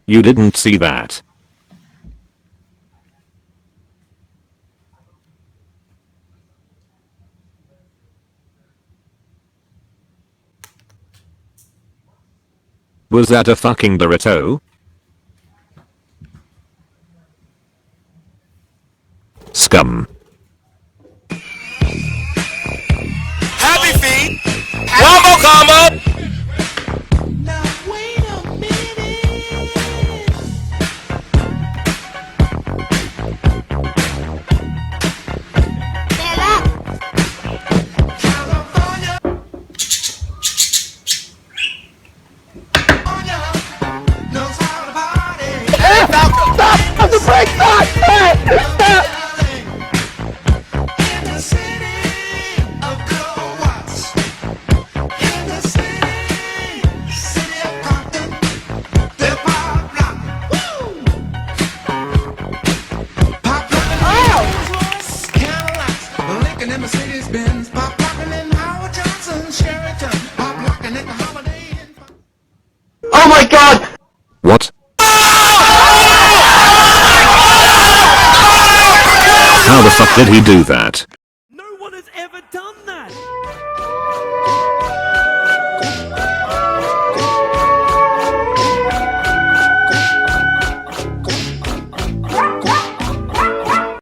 You didn't see that. Was that a fucking burrito? Scum. Happy feet. Wombo combo. Now wait a minute. California. Knows how to party. Hey, Falco. Stop the brake! Stop! In the city of Kilowatts. In the city of Compton. They're pop rock. Woo! Pop rockin' Rolls-Royce, Cadillacs, Lincoln and Mercedes Benz. Pop rockin' in Howard Johnson, Sheraton. Pop rockin' at the Holiday Inn. Oh my god! What? How the fuck did he do that?